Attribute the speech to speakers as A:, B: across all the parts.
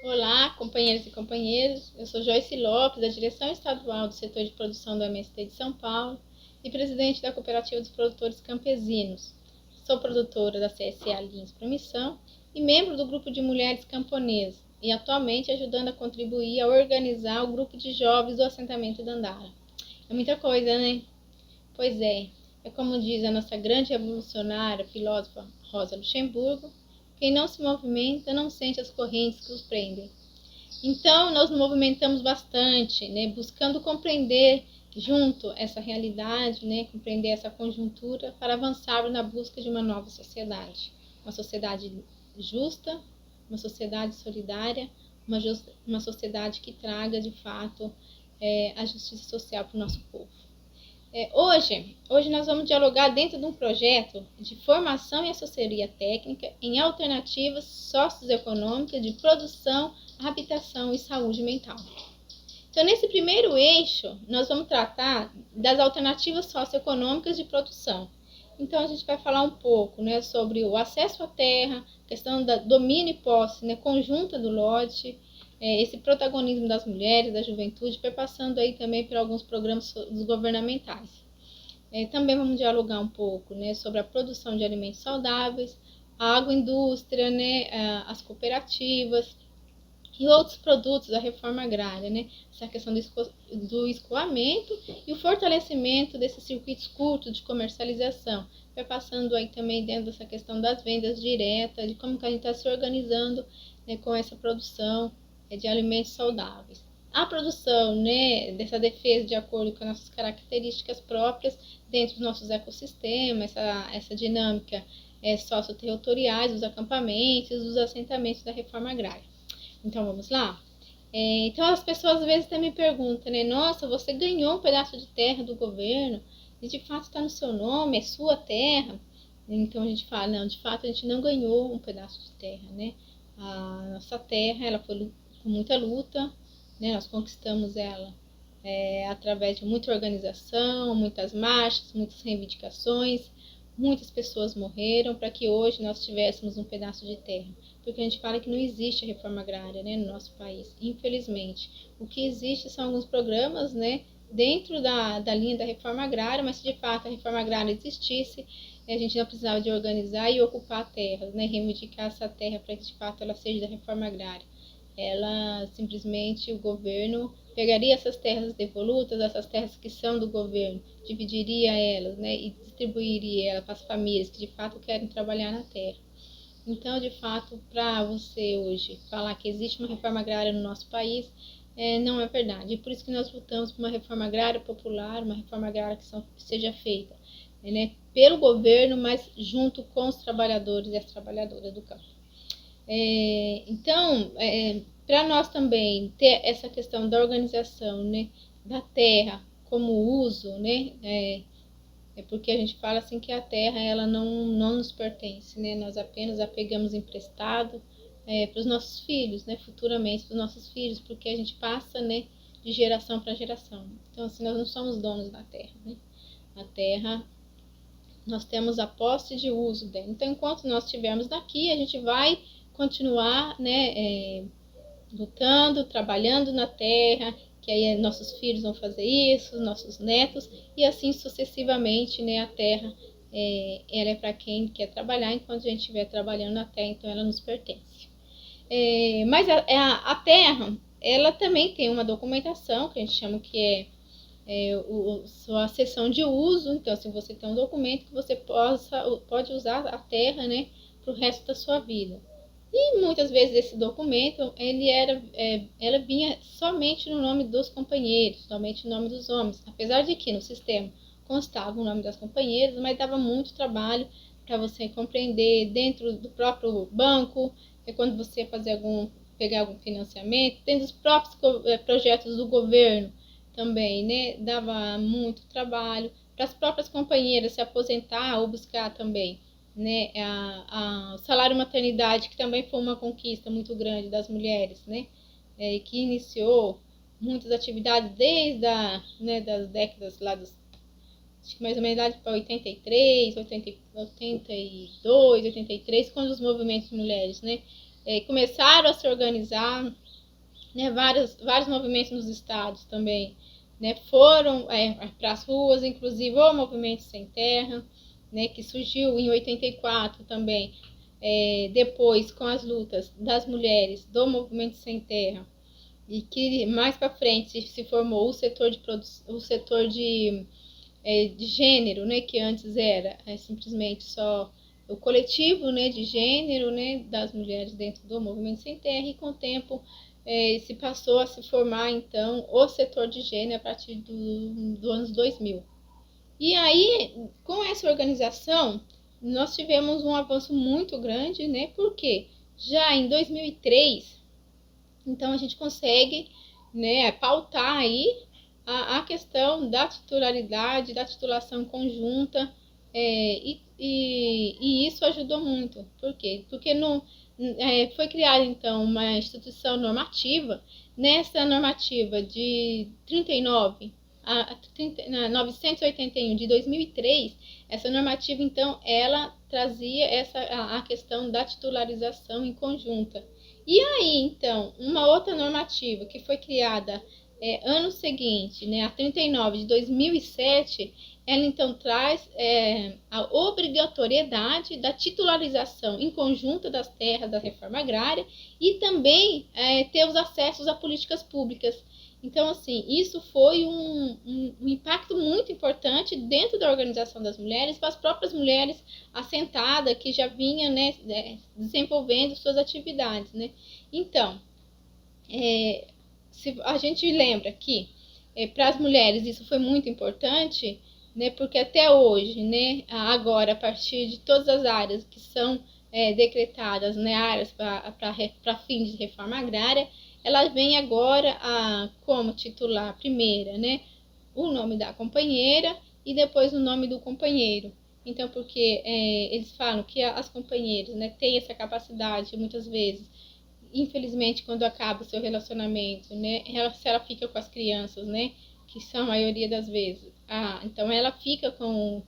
A: Olá, companheiras e companheiros. Eu sou Joyce Lopes, da Direção Estadual do Setor de Produção do MST de São Paulo e presidente da Cooperativa dos Produtores Campesinos. Sou produtora da CSA Linhas Promissão e membro do Grupo de Mulheres Camponesas e atualmente ajudando a contribuir a organizar o grupo de jovens do assentamento Dandara. É muita coisa, né? Pois é como diz a nossa grande revolucionária, filósofa Rosa Luxemburgo, quem não se movimenta não sente as correntes que os prendem. Então, nós nos movimentamos bastante, né, buscando compreender junto essa realidade, né, compreender essa conjuntura para avançarmos na busca de uma nova sociedade. Uma sociedade justa, uma sociedade solidária, uma sociedade que traga, de fato, a justiça social para o nosso povo. Hoje nós vamos dialogar dentro de um projeto de formação e assessoria técnica em alternativas socioeconômicas de produção, habitação e saúde mental. Então, nesse primeiro eixo, nós vamos tratar das alternativas socioeconômicas de produção. Então, a gente vai falar um pouco, né, sobre o acesso à terra, questão da domínio e posse, né, conjunta do lote, esse protagonismo das mulheres, da juventude, perpassando aí também por alguns programas governamentais. Também vamos dialogar um pouco, né, sobre a produção de alimentos saudáveis, a agroindústria, né, as cooperativas e outros produtos da reforma agrária, né, essa questão do escoamento e o fortalecimento desses circuitos curtos de comercialização, perpassando aí também dentro dessa questão das vendas diretas, de como que a gente está se organizando, né, com essa produção de alimentos saudáveis. A produção, né, dessa defesa de acordo com as nossas características próprias dentro dos nossos ecossistemas, essa dinâmica socioterritoriais, dos acampamentos, dos assentamentos da reforma agrária. Então vamos lá? Então as pessoas às vezes também perguntam, né? Nossa, você ganhou um pedaço de terra do governo e de fato está no seu nome, é sua terra. Então a gente fala, não, de fato a gente não ganhou um pedaço de terra, né? A nossa terra, ela foi com muita luta, né? Nós conquistamos ela através de muita organização, muitas marchas, muitas reivindicações, muitas pessoas morreram para que hoje nós tivéssemos um pedaço de terra. Porque a gente fala que não existe a reforma agrária, né, no nosso país, infelizmente. O que existe são alguns programas, né, dentro da linha da reforma agrária, mas se de fato a reforma agrária existisse, a gente não precisava de organizar e ocupar terras, né, reivindicar essa terra para que de fato ela seja da reforma agrária. Ela simplesmente, o governo pegaria essas terras devolutas, essas terras que são do governo, dividiria elas, né, e distribuiria elas para as famílias que de fato querem trabalhar na terra. Então, de fato, para você hoje falar que existe uma reforma agrária no nosso país, não é verdade. E por isso que nós lutamos por uma reforma agrária popular, uma reforma agrária que seja feita, né, pelo governo, mas junto com os trabalhadores e as trabalhadoras do campo. Então, para nós também ter essa questão da organização, né, da terra como uso, né, porque a gente fala assim que a terra ela não nos pertence, né, nós apenas a pegamos emprestado para os nossos filhos, né, futuramente para os nossos filhos, porque a gente passa, né, de geração para geração. Então, assim, nós não somos donos da terra, né, a terra nós temos a posse de uso dela. Então, enquanto nós estivermos daqui, a gente vai continuar, né, lutando, trabalhando na terra, que aí nossos filhos vão fazer isso, nossos netos, e assim sucessivamente, né, a terra ela é para quem quer trabalhar, enquanto a gente estiver trabalhando na terra, então ela nos pertence. Mas a terra, ela também tem uma documentação, que a gente chama que sua seção de uso. Então, se você tem um documento que você pode usar a terra, né, para o resto da sua vida. E muitas vezes esse documento ela vinha somente no nome dos companheiros, somente no nome dos homens, apesar de que no sistema constava o nome das companheiras, mas dava muito trabalho para você compreender dentro do próprio banco, quando você pegar algum financiamento, dentro dos próprios projetos do governo também, né, dava muito trabalho para as próprias companheiras se aposentar ou buscar também, né, o salário maternidade, que também foi uma conquista muito grande das mulheres, né, que iniciou muitas atividades desde das décadas lá dos, acho que mais ou menos lá para 83, 82, 83, quando os movimentos de mulheres, né, começaram a se organizar, né, vários movimentos nos estados também, né, foram para as ruas, inclusive o Movimento Sem Terra, né, que surgiu em 84 também, depois com as lutas das mulheres do Movimento Sem Terra, e que mais para frente se formou o setor de gênero, né, que antes era simplesmente só o coletivo, né, de gênero, né, das mulheres dentro do Movimento Sem Terra, e com o tempo se passou a se formar então o setor de gênero a partir do anos 2000. E aí, com essa organização, nós tivemos um avanço muito grande, né, porque já em 2003, então a gente consegue, né, pautar aí a questão da titularidade, da titulação conjunta, e isso ajudou muito. Por quê? Porque foi criada, então, uma instituição normativa. Nessa normativa de 39 a 981 de 2003, essa normativa, então, ela trazia a questão da titularização em conjunta. E aí, então, uma outra normativa que foi criada ano seguinte, né, a 39 de 2007, ela então traz a obrigatoriedade da titularização em conjunto das terras da reforma agrária e também ter os acessos a políticas públicas. Então, assim, isso foi um impacto muito importante dentro da organização das mulheres, para as próprias mulheres assentadas que já vinham, né, desenvolvendo suas atividades, né? Então, se a gente lembra que para as mulheres isso foi muito importante, né, porque até hoje, né, agora, a partir de todas as áreas que são decretadas, né, áreas para fins de reforma agrária, ela vem agora como titular primeira, né, o nome da companheira e depois o nome do companheiro. Então, porque eles falam que as companheiras, né, têm essa capacidade, muitas vezes, infelizmente, quando acaba o seu relacionamento, né, se ela fica com as crianças, né, que são a maioria das vezes, então ela fica com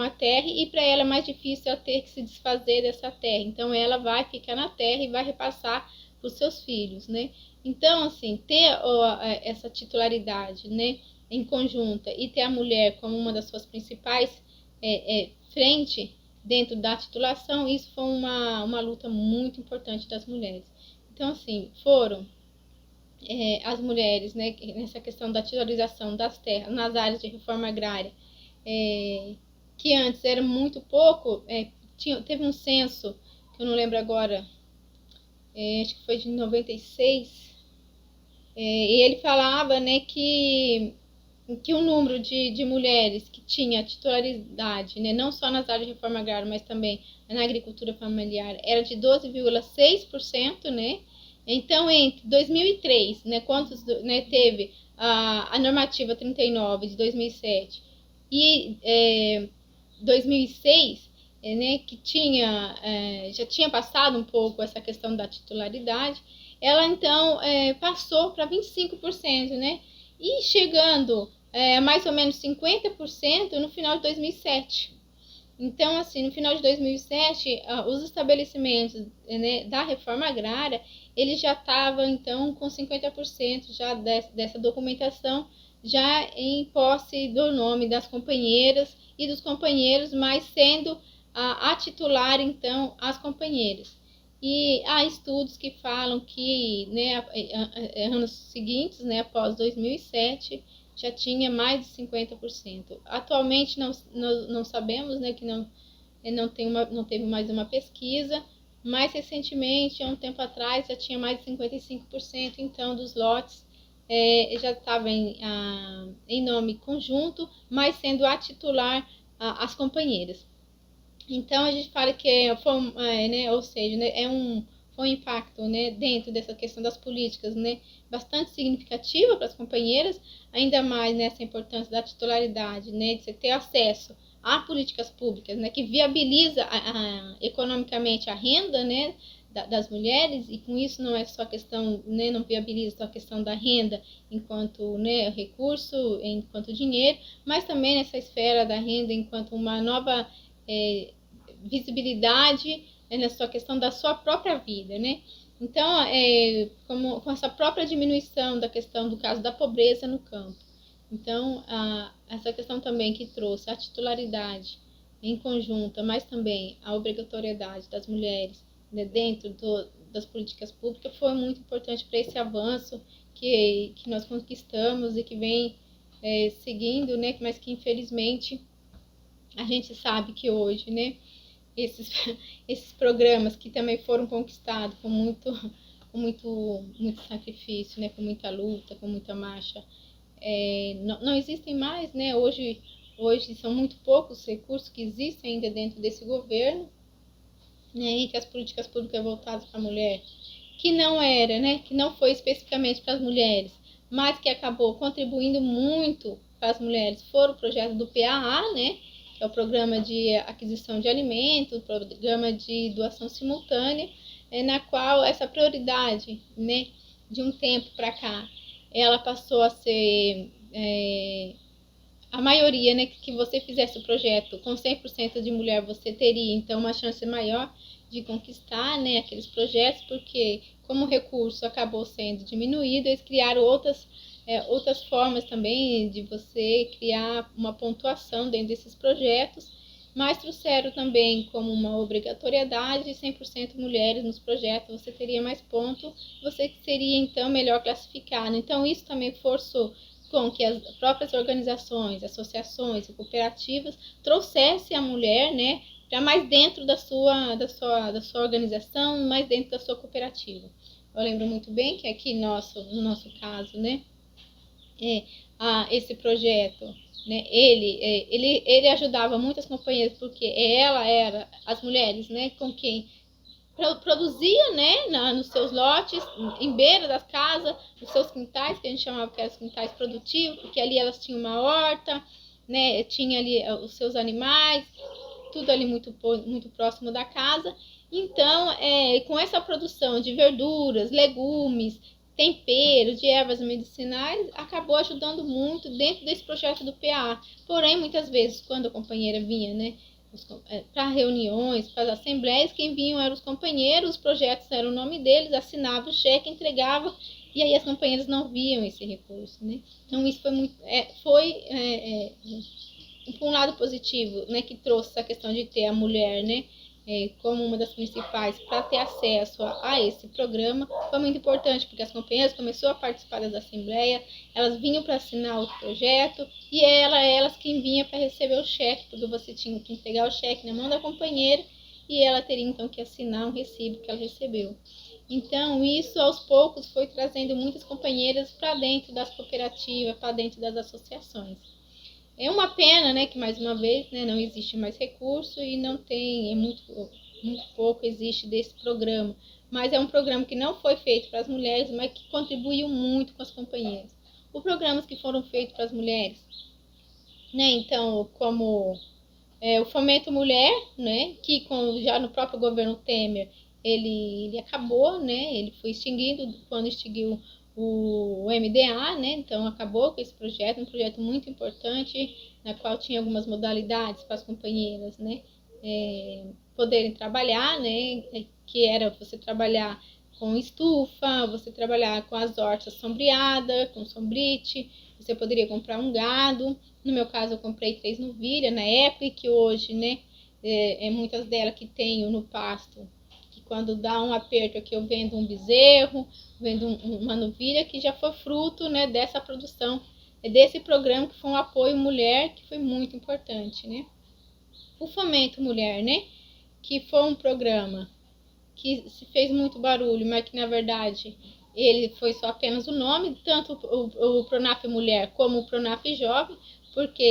A: a terra, e para ela é mais difícil ela ter que se desfazer dessa terra. Então ela vai ficar na terra e vai repassar para os seus filhos, né? Então, assim, ter essa titularidade, né, em conjunta, e ter a mulher como uma das suas principais frente dentro da titulação, isso foi uma luta muito importante das mulheres. Então, assim, foram as mulheres, né, nessa questão da titularização das terras nas áreas de reforma agrária, que antes era muito pouco. Teve um censo, que eu não lembro agora, acho que foi de 96, e ele falava, né, que o número de mulheres que tinha titularidade, né, não só nas áreas de reforma agrária, mas também na agricultura familiar, era de 12,6%, né? Então, entre 2003, né, quando teve a normativa 39 de 2007 e 2006, né, que já tinha passado um pouco essa questão da titularidade, ela então passou para 25%, né? E chegando mais ou menos 50% no final de 2007. Então, assim, no final de 2007, os estabelecimentos, né, da reforma agrária, eles já estavam, então, com 50% já dessa documentação, já em posse do nome das companheiras e dos companheiros, mas sendo a titular, então, as companheiras. E há estudos que falam que, né, anos seguintes, né, após 2007, já tinha mais de 50%. Atualmente não sabemos, né, que não teve mais uma pesquisa. Mais recentemente, há um tempo atrás, já tinha mais de 55%, então, dos lotes já estava em nome conjunto, mas sendo a titular as companheiras. Então, a gente fala que foi, né, ou seja, né, foi um impacto, né, dentro dessa questão das políticas, né, bastante significativa para as companheiras, ainda mais nessa importância da titularidade, né, de você ter acesso a políticas públicas, né, que viabiliza economicamente a renda, né, das mulheres, e com isso não é só questão, né, não viabiliza só a questão da renda enquanto, né, recurso, enquanto dinheiro, mas também nessa esfera da renda enquanto uma nova visibilidade na sua questão da sua própria vida, né? Então, com essa própria diminuição da questão do caso da pobreza no campo. Então, essa questão também que trouxe a titularidade em conjunta, mas também a obrigatoriedade das mulheres, né, dentro das políticas públicas foi muito importante para esse avanço que nós conquistamos e que vem seguindo, né, mas que infelizmente a gente sabe que hoje, né, esses programas que também foram conquistados com muito sacrifício, né, com muita luta, com muita marcha, não existem mais, né? Hoje são muito poucos recursos que existem ainda dentro desse governo, né? E que as políticas públicas voltadas para a mulher, que não era, né? Que não foi especificamente para as mulheres, mas que acabou contribuindo muito para as mulheres, foram o projeto do PAA, né? Que é o Programa de Aquisição de Alimentos, o Programa de Doação Simultânea, na qual essa prioridade, né? De um tempo para cá, ela passou a ser a maioria, né, que você fizesse o projeto com 100% de mulher, você teria então uma chance maior de conquistar, né, aqueles projetos, porque como o recurso acabou sendo diminuído, eles criaram outras formas também de você criar uma pontuação dentro desses projetos, mas trouxeram também como uma obrigatoriedade 100% mulheres nos projetos, você teria mais pontos, você seria então melhor classificado. Então isso também forçou com que as próprias organizações, associações e cooperativas trouxessem a mulher, né, para mais dentro da sua organização, mais dentro da sua cooperativa. Eu lembro muito bem que aqui no nosso caso, né, esse projeto, né, ele ajudava muitas companheiras, porque as mulheres, né, com quem produzia, né, nos seus lotes, em beira das casas, nos seus quintais, que a gente chamava que eram os quintais produtivos, porque ali elas tinham uma horta, né, tinha ali os seus animais, tudo ali muito próximo da casa. Então, com essa produção de verduras, legumes, temperos, de ervas medicinais, acabou ajudando muito dentro desse projeto do PA. Porém, muitas vezes, quando a companheira vinha, né, para reuniões, para as assembleias, quem vinham eram os companheiros, os projetos eram o nome deles, assinava o cheque, entregava, e aí as companheiras não viam esse recurso, né? Então isso foi muito, por um lado positivo, né, que trouxe essa questão de ter a mulher, né, como uma das principais para ter acesso a esse programa, foi muito importante, porque as companheiras começaram a participar da assembleia, elas vinham para assinar o projeto, e elas quem vinha para receber o cheque, porque você tinha que entregar o cheque na mão da companheira, e ela teria então que assinar um recibo que ela recebeu. Então, isso aos poucos foi trazendo muitas companheiras para dentro das cooperativas, para dentro das associações. É uma pena, né, que mais uma vez, né, não existe mais recurso e não tem, muito pouco existe desse programa. Mas é um programa que não foi feito para as mulheres, mas que contribuiu muito com as companheiras. Os programas que foram feitos para as mulheres, né, então, como o Fomento Mulher, né, que já no próprio governo Temer, ele acabou, né, ele foi extinguido quando extinguiu o MDA, né, então acabou com esse projeto, um projeto muito importante, na qual tinha algumas modalidades para as companheiras, né, poderem trabalhar, né, que era você trabalhar com estufa, você trabalhar com as hortas sombreadas, com sombrite, você poderia comprar um gado. No meu caso, eu comprei 3 novilhas na época, e que hoje, né, muitas delas que tenho no pasto, que quando dá um aperto aqui eu vendo um bezerro, vendo uma novilha, que já foi fruto, né, dessa produção, desse programa que foi um apoio mulher, que foi muito importante, né. O Fomento Mulher, né, que foi um programa que se fez muito barulho, mas que na verdade ele foi só apenas o nome, tanto o Pronaf Mulher como o Pronaf Jovem, porque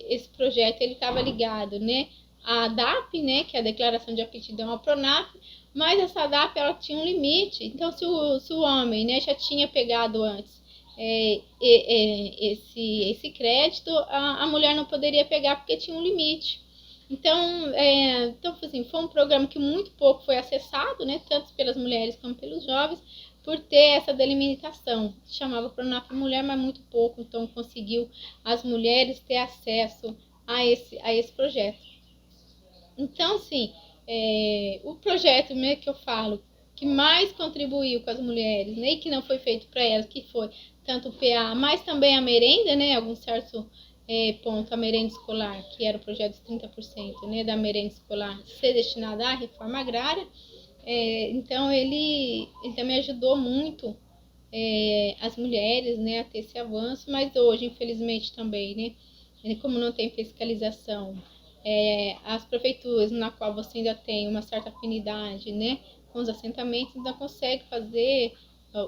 A: esse projeto ele estava ligado, né, à DAP, né, que é a Declaração de Aptidão ao Pronaf, mas essa DAP ela tinha um limite. Então, se o homem, né, já tinha pegado antes esse crédito, a mulher não poderia pegar porque tinha um limite. Então, assim, foi um programa que muito pouco foi acessado, né, tanto pelas mulheres como pelos jovens, por ter essa delimitação. Chamava Pronaf Mulher, mas muito pouco, então conseguiu as mulheres ter acesso a esse projeto. Então, assim, o projeto, né, que eu falo, que mais contribuiu com as mulheres, né, e que não foi feito para elas, que foi tanto o PA, mas também a merenda, né, algum certo ponto, a merenda escolar, que era o projeto de 30%, né, da merenda escolar ser destinada à reforma agrária. Então ele também ajudou muito as mulheres, né, a ter esse avanço, mas hoje, infelizmente, também, né, como não tem fiscalização, as prefeituras na qual você ainda tem uma certa afinidade, né, com os assentamentos, ainda consegue fazer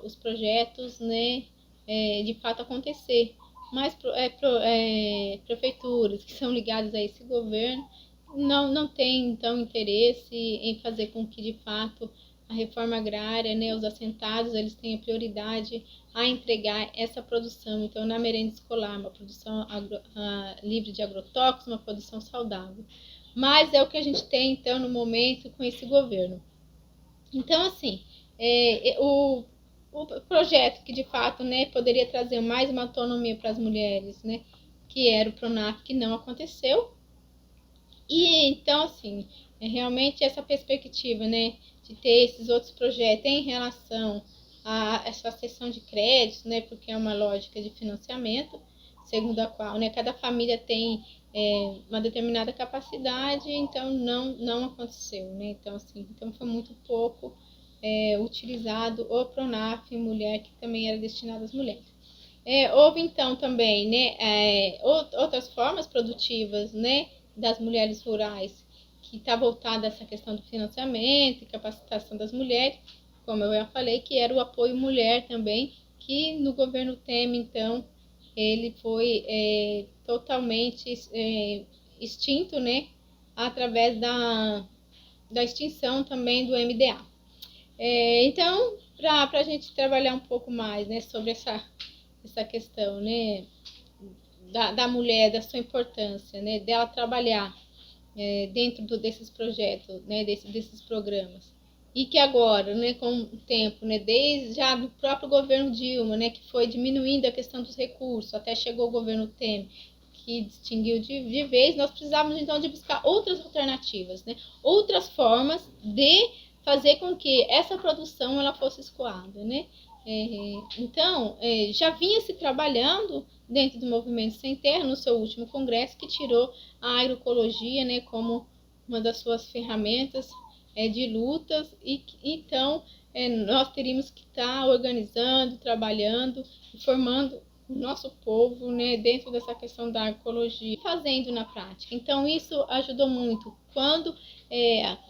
A: os projetos, né, de fato acontecer. Mas prefeituras que são ligadas a esse governo não têm, então, interesse em fazer com que, de fato, a reforma agrária, né, os assentados, eles têm a prioridade a entregar essa produção. Então, na merenda escolar, uma produção livre de agrotóxicos, uma produção saudável. Mas é o que a gente tem, então, no momento com esse governo. Então, assim, o projeto que, de fato, né, poderia trazer mais uma autonomia para as mulheres, né, que era o PRONAF, que não aconteceu. E, então, assim, realmente essa perspectiva, né, de ter esses outros projetos em relação a essa cessão de créditos, né, porque é uma lógica de financiamento, segundo a qual, né, cada família tem uma determinada capacidade, então não aconteceu, né, então, assim, então foi muito pouco utilizado o PRONAF mulher, que também era destinado às mulheres. Houve, então, também, né, outras formas produtivas, né, das mulheres rurais, que está voltada a essa questão do financiamento e capacitação das mulheres, como eu já falei, que era o apoio mulher também, que no governo Temer, então, ele foi totalmente extinto, né, através da extinção também do MDA. Então, para a gente trabalhar um pouco mais, né, sobre essa questão, né, da mulher, da sua importância, né, dela trabalhar dentro desses projetos, né, desses programas. E que agora, né, com o tempo, né, desde já do próprio governo Dilma, né, que foi diminuindo a questão dos recursos, até chegou o governo Temer, que distinguiu de vez, nós precisávamos então de buscar outras alternativas, né, outras formas de fazer com que essa produção ela fosse escoada, né. Então, já vinha se trabalhando dentro do Movimento Sem Terra, no seu último congresso, que tirou a agroecologia, né, como uma das suas ferramentas de lutas, e então nós teríamos que estar organizando, trabalhando, formando o nosso povo, né, dentro dessa questão da agroecologia, fazendo na prática. Então, isso ajudou muito. Quando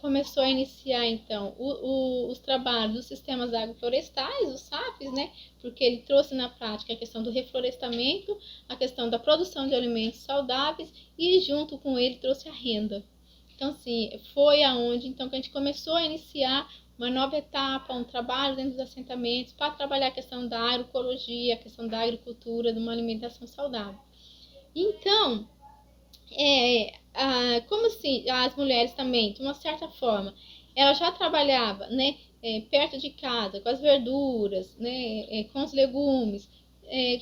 A: começou a iniciar, então, os trabalhos dos sistemas agroflorestais, os SAFs, né, porque ele trouxe na prática a questão do reflorestamento, a questão da produção de alimentos saudáveis e, junto com ele, trouxe a renda. Então, assim, foi aonde então, que a gente começou a iniciar uma nova etapa, um trabalho dentro dos assentamentos para trabalhar a questão da agroecologia, a questão da agricultura, de uma alimentação saudável. Então, como assim, as mulheres também, de uma certa forma, ela já trabalhava, né, perto de casa, com as verduras, né, com os legumes,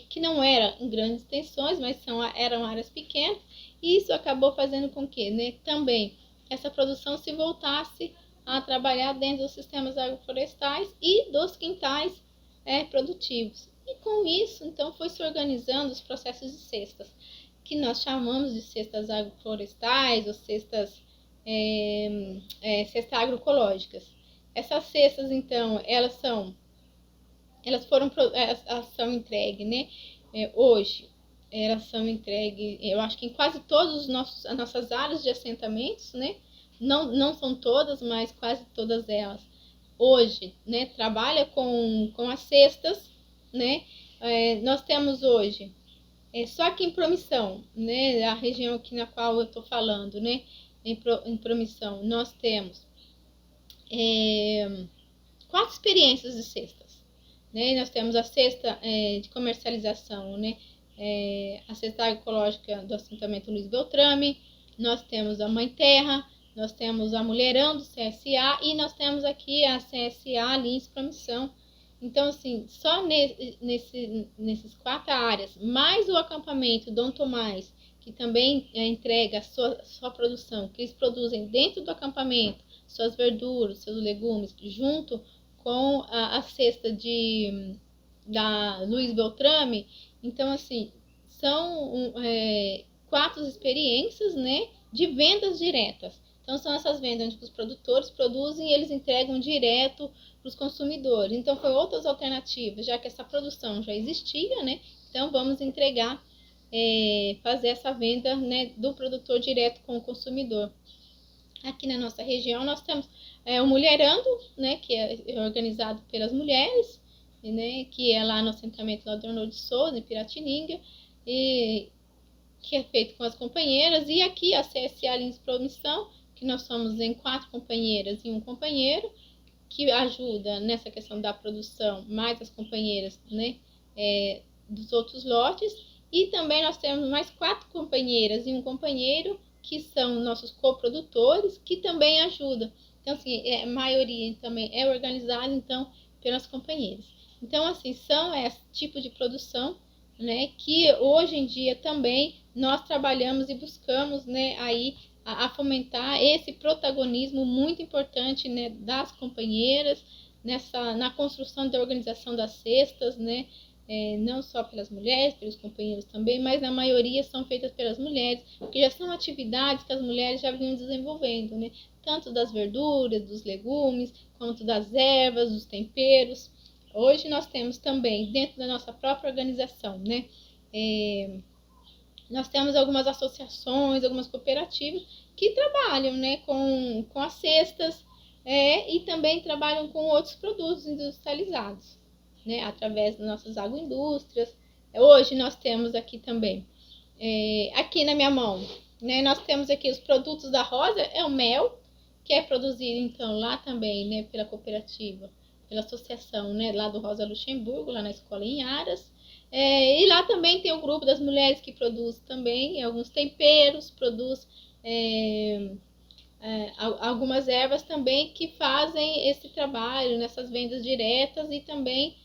A: que não eram em grandes extensões, mas eram áreas pequenas, e isso acabou fazendo com que, né, também essa produção se voltasse a trabalhar dentro dos sistemas agroflorestais e dos quintais produtivos. E com isso, então, foi se organizando os processos de cestas, que nós chamamos de cestas agroflorestais ou cestas agroecológicas. Essas cestas, então, elas são entregues, né? Hoje, elas são entregues, eu acho que em quase todas as nossas áreas de assentamentos, né? Não são todas, mas quase todas elas. Hoje, né, trabalha com as cestas, né? Nós temos hoje, só aqui em Promissão, né, a região aqui na qual eu estou falando, né, em Promissão, nós temos 4 experiências de cestas, né? Nós temos a cesta de comercialização, né? A cesta agroecológica do assentamento Luiz Beltrame, nós temos a Mãe Terra, nós temos a Mulherão do CSA e nós temos aqui a CSA Lins Promissão. Então, assim, só nesses 4 áreas, mais o acampamento Dom Tomás, que também entrega a sua produção, que eles produzem dentro do acampamento, suas verduras, seus legumes, junto com a cesta da Luiz Beltrame. Então, assim, são 4 experiências, né, de vendas diretas. Então, são essas vendas onde os produtores produzem e eles entregam direto para os consumidores. Então, foi outras alternativas, já que essa produção já existia, né? Então, vamos entregar, fazer essa venda, né, do produtor direto com o consumidor. Aqui na nossa região, nós temos o Mulherando, né, que é organizado pelas mulheres, né, que é lá no assentamento lá do Arnoldo de Souza, em Piratininga, e que é feito com as companheiras. E aqui a CSA Lins Promissão, que nós somos em 4 companheiras e um companheiro, que ajuda nessa questão da produção, mais as companheiras, né, dos outros lotes. E também nós temos mais 4 companheiras e um companheiro, que são nossos coprodutores, que também ajudam. Então, assim, a maioria também é organizada, então, pelas companheiras. Então, assim, são esse tipo de produção, né, que hoje em dia também nós trabalhamos e buscamos, né, aí a fomentar esse protagonismo muito importante, né, das companheiras na construção da organização das cestas, né, não só pelas mulheres, pelos companheiros também, mas na maioria são feitas pelas mulheres, porque já são atividades que as mulheres já vinham desenvolvendo, né, tanto das verduras, dos legumes, quanto das ervas, dos temperos. Hoje nós temos também, dentro da nossa própria organização, né, nós temos algumas associações, algumas cooperativas que trabalham, né, com as cestas, e também trabalham com outros produtos industrializados, né, através das nossas agroindústrias. Hoje nós temos aqui também, aqui na minha mão, né, nós temos aqui os produtos da Rosa, é o mel, que é produzido então lá também, né, pela cooperativa, pela associação, né, lá do Rosa Luxemburgo, lá na escola em Aras. E lá também tem o grupo das mulheres que produz também alguns temperos, produz algumas ervas também que fazem esse trabalho nessas vendas diretas e também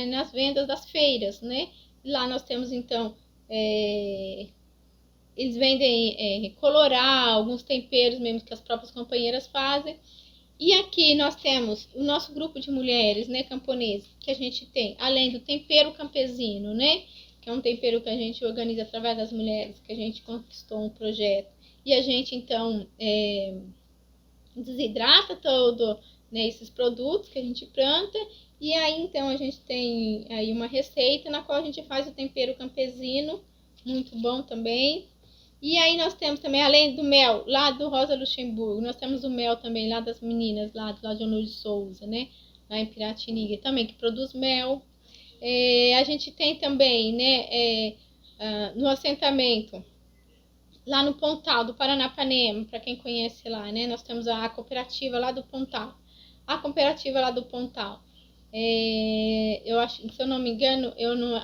A: nas vendas das feiras, né? Lá nós temos então, eles vendem coloral, alguns temperos mesmo que as próprias companheiras fazem. E aqui nós temos o nosso grupo de mulheres, né, camponesas, que a gente tem, além do tempero campesino, né, que é um tempero que a gente organiza através das mulheres, que a gente conquistou um projeto. E a gente, então, desidrata todo, né, esses produtos que a gente planta. E aí, então, a gente tem aí uma receita na qual a gente faz o tempero campesino, muito bom também. E aí nós temos também, além do mel, lá do Rosa Luxemburgo, nós temos o mel também lá das meninas, lá do Arnoldo de Souza, né? Lá em Piratininga também, que produz mel. A gente tem também, né, no assentamento, lá no Pontal do Paranapanema, para quem conhece lá, né? Nós temos a cooperativa lá do Pontal. A cooperativa lá do Pontal, eu acho, se eu não me engano,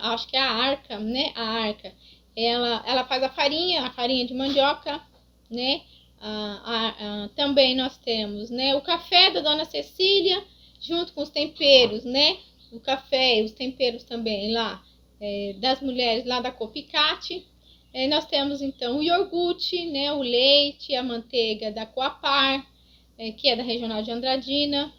A: acho que é a Arca, né? A Arca. Ela faz a farinha de mandioca, né? Também nós temos, né, o café da Dona Cecília, junto com os temperos, né? O café e os temperos também lá, das mulheres lá da Copicate. Nós temos então o iogurte, né, o leite, a manteiga da Coapar, que é da Regional de Andradina,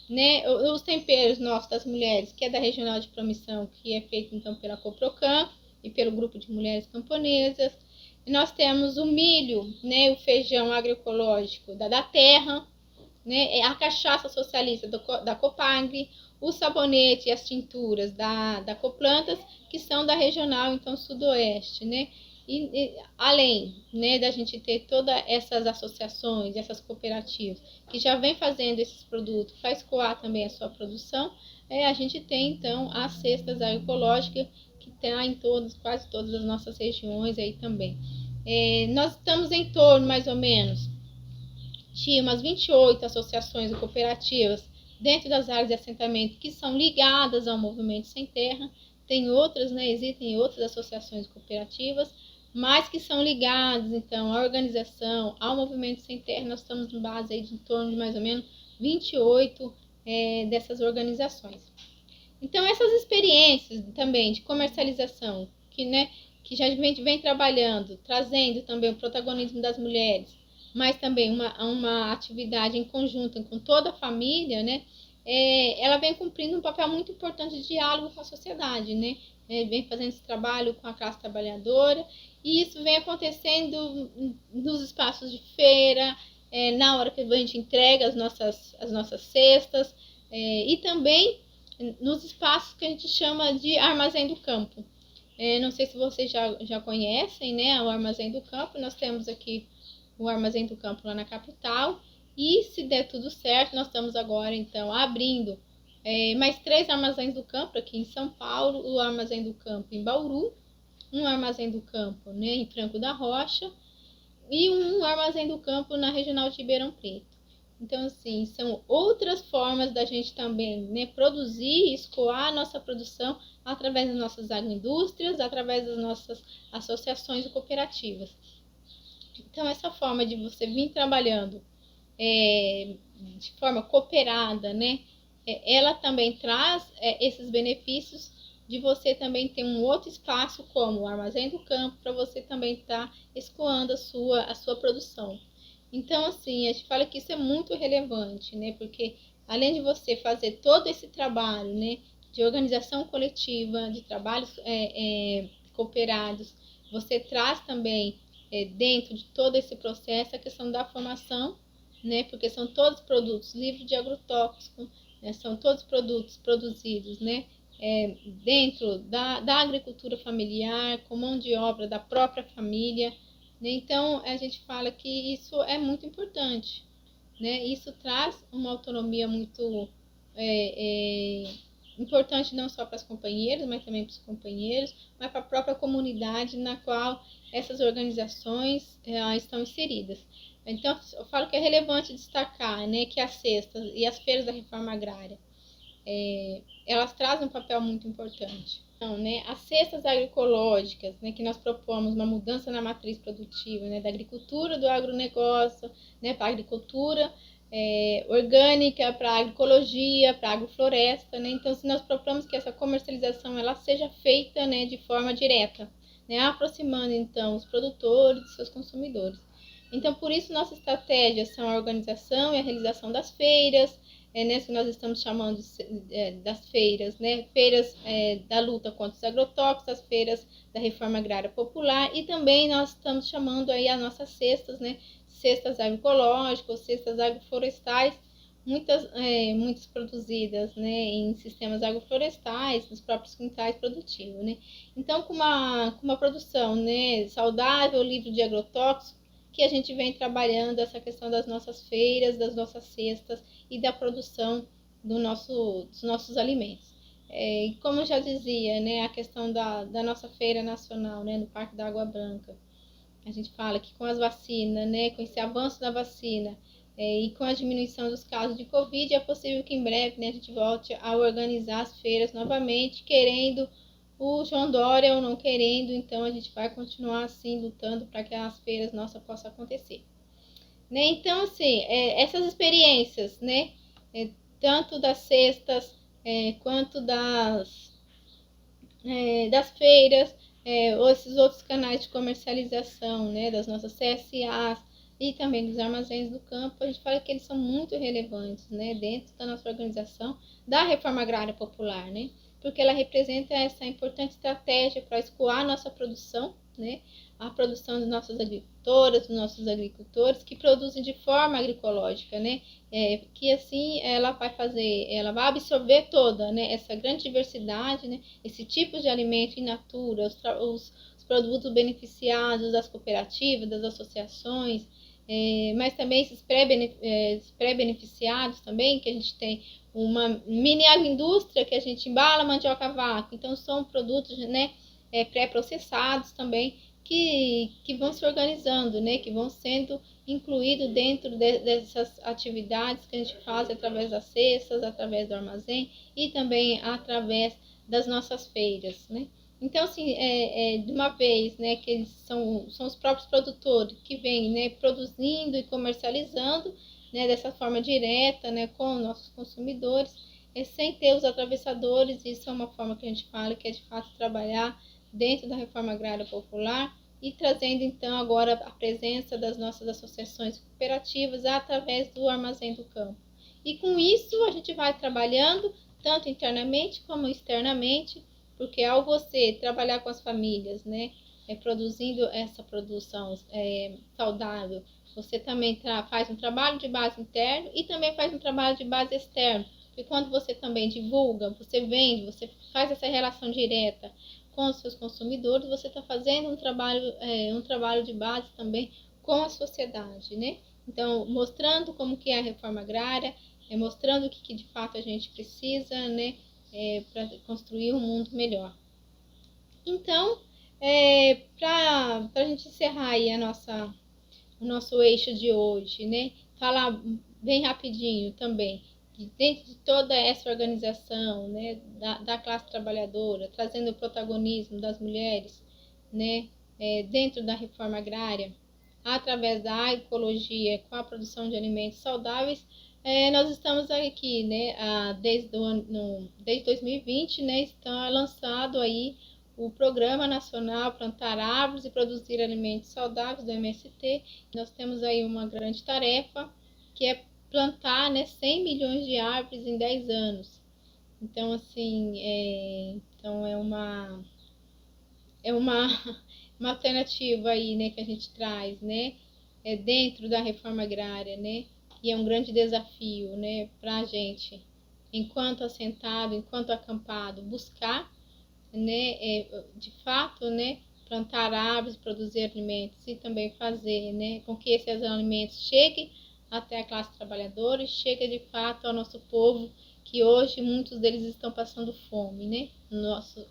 A: né? Os temperos nossos das mulheres, que é da Regional de Promissão, que é feito então pela Coprocan e pelo grupo de mulheres camponesas. E nós temos o milho, né, o feijão agroecológico da Terra, né, a cachaça socialista da Copagri, o sabonete e as tinturas da Coplantas, que são da regional, então, sudoeste, né? E além, né, da gente ter todas essas associações, essas cooperativas, que já vem fazendo esses produtos, faz escoar também a sua produção, a gente tem, então, as cestas agroecológicas, que está em quase todas as nossas regiões aí também. Nós estamos em torno, mais ou menos, de umas 28 associações e cooperativas dentro das áreas de assentamento que são ligadas ao Movimento Sem Terra. Tem outras, né, existem outras associações cooperativas, mas que são ligadas, então, à organização, ao Movimento Sem Terra. Nós estamos em base aí de em torno de mais ou menos 28 dessas organizações. Então, essas experiências também de comercialização, que, né, que já vem trabalhando, trazendo também o protagonismo das mulheres, mas também uma atividade em conjunto com toda a família, né? Ela vem cumprindo um papel muito importante de diálogo com a sociedade, né? Vem fazendo esse trabalho com a classe trabalhadora, e isso vem acontecendo nos espaços de feira, na hora que a gente entrega as nossas cestas, e também nos espaços que a gente chama de armazém do campo. Não sei se vocês já conhecem, né, o armazém do campo. Nós temos aqui o armazém do campo lá na capital, e se der tudo certo, nós estamos agora então abrindo mais 3 armazéns do campo aqui em São Paulo: o armazém do campo em Bauru, um armazém do campo, né, em Franco da Rocha, e um armazém do campo na Regional de Ribeirão Preto. Então, assim, são outras formas da gente também, né, produzir e escoar a nossa produção através das nossas agroindústrias, através das nossas associações e cooperativas. Então, essa forma de você vir trabalhando de forma cooperada, né, ela também traz esses benefícios de você também ter um outro espaço como o armazém do campo, para você também estar escoando a sua produção. Então, assim, a gente fala que isso é muito relevante, né? Porque além de você fazer todo esse trabalho, né, de organização coletiva, de trabalhos cooperados, você traz também dentro de todo esse processo a questão da formação, né? Porque são todos produtos livres de agrotóxico, né? São todos produtos produzidos, né, dentro da agricultura familiar, com mão de obra da própria família, né? Então, a gente fala que isso é muito importante, né? Isso traz uma autonomia muito importante, não só para as companheiras, mas também para os companheiros, mas para a própria comunidade na qual essas organizações estão inseridas. Então, eu falo que é relevante destacar, né, que as cestas e as feiras da reforma agrária, elas trazem um papel muito importante. Então, né, as cestas agroecológicas, né, que nós propomos uma mudança na matriz produtiva, né, da agricultura do agronegócio, né, para a agricultura orgânica, para a agroecologia, para a agrofloresta, né? Então, se nós propomos que essa comercialização ela seja feita, né, de forma direta, né, aproximando então os produtores dos seus consumidores. Então, por isso, nossa estratégia são a organização e a realização das feiras, nessa que nós estamos chamando das feiras, né? Feiras da luta contra os agrotóxicos, as feiras da reforma agrária popular, e também nós estamos chamando aí as nossas cestas, né? Cestas agroecológicas, cestas agroflorestais, muitas produzidas, né, em sistemas agroflorestais, nos próprios quintais produtivos, né? Então, com uma produção, né, saudável, livre de agrotóxicos, que a gente vem trabalhando essa questão das nossas feiras, das nossas cestas e da produção dos nossos alimentos. Como eu já dizia, né, a questão da nossa feira nacional, né, no Parque da Água Branca, a gente fala que com as vacinas, né, com esse avanço da vacina e com a diminuição dos casos de Covid, é possível que em breve, né, a gente volte a organizar as feiras novamente, querendo o João Dória ou não querendo. Então a gente vai continuar assim lutando para que as feiras nossas possam acontecer, né? Então, assim, essas experiências, né, tanto das cestas quanto das feiras, ou esses outros canais de comercialização, né, das nossas CSAs e também dos armazéns do campo, a gente fala que eles são muito relevantes, né, dentro da nossa organização da reforma agrária popular, né, porque ela representa essa importante estratégia para escoar a nossa produção, né, a produção das nossas agricultoras, dos nossos agricultores, que produzem de forma agroecológica, né, que assim ela vai absorver toda, né, essa grande diversidade, né, esse tipo de alimento in natura, os produtos beneficiados das cooperativas, das associações, mas também esses pré-beneficiados também, que a gente tem uma mini agroindústria que a gente embala mandioca a vácuo. Então, são produtos, né, pré-processados também, que vão se organizando, né, que vão sendo incluídos dentro dessas atividades que a gente faz através das cestas, através do armazém e também através das nossas feiras, né. Então, assim, de uma vez, né, que eles são os próprios produtores que vêm, né, produzindo e comercializando, né, dessa forma direta, né, com os nossos consumidores, sem ter os atravessadores. Isso é uma forma que a gente fala que é de fato trabalhar dentro da reforma agrária popular e trazendo então agora a presença das nossas associações cooperativas através do Armazém do Campo. E com isso a gente vai trabalhando tanto internamente como externamente, porque ao você trabalhar com as famílias, né, produzindo essa produção saudável, você também faz um trabalho de base interno e também faz um trabalho de base externo. Porque quando você também divulga, você vende, você faz essa relação direta com os seus consumidores, você está fazendo um trabalho de base também com a sociedade, né? Então, mostrando como que é a reforma agrária, mostrando o que de fato a gente precisa, né, para construir um mundo melhor. Então, para a gente encerrar aí o nosso eixo de hoje, né, falar bem rapidinho também, dentro de toda essa organização, né, da classe trabalhadora, trazendo o protagonismo das mulheres, né, dentro da reforma agrária, através da agroecologia, com a produção de alimentos saudáveis, nós estamos aqui, né, desde 2020, né, está lançado aí o Programa Nacional Plantar Árvores e Produzir Alimentos Saudáveis, do MST. Nós temos aí uma grande tarefa, que é plantar, né, 100 milhões de árvores em 10 anos. Então, assim, uma alternativa aí, né, que a gente traz, né, dentro da reforma agrária, né, e é um grande desafio, né, para a gente, enquanto assentado, enquanto acampado, buscar, né, de fato, né, plantar árvores, produzir alimentos e também fazer, né, com que esses alimentos cheguem até a classe trabalhadora e chegue de fato ao nosso povo, que hoje muitos deles estão passando fome, né?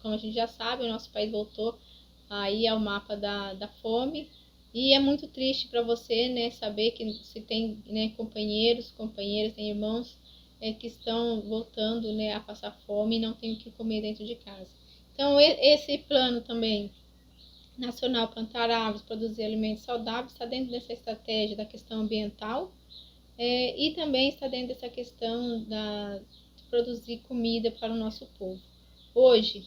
A: Como a gente já sabe, o nosso país voltou aí ao mapa da fome, e é muito triste para você, né, saber que se tem, né, companheiras, tem irmãos que estão voltando, né, a passar fome e não tem o que comer dentro de casa. Então, esse plano também nacional, plantar árvores, produzir alimentos saudáveis, está dentro dessa estratégia da questão ambiental, e também está dentro dessa questão de produzir comida para o nosso povo. Hoje,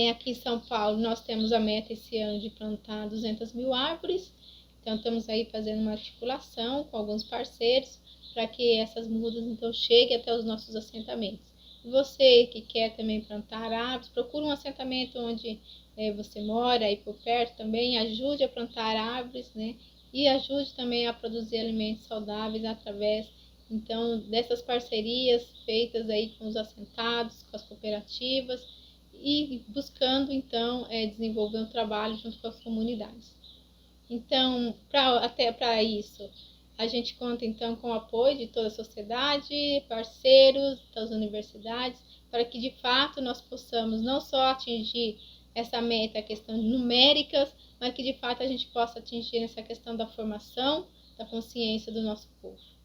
A: aqui em São Paulo, nós temos a meta esse ano de plantar 200 mil árvores, então estamos aí fazendo uma articulação com alguns parceiros para que essas mudas então cheguem até os nossos assentamentos. E você que quer também plantar árvores, procure um assentamento onde você mora aí por perto também, ajude a plantar árvores, né? E ajude também a produzir alimentos saudáveis através, então, dessas parcerias feitas aí com os assentados, com as cooperativas e buscando, então, desenvolver um trabalho junto com as comunidades. Então, até para isso, a gente conta, então, com o apoio de toda a sociedade, parceiros das universidades, para que, de fato, nós possamos não só atingir essa meta, a questão numéricas, mas que, de fato, a gente possa atingir essa questão da formação, da consciência do nosso povo.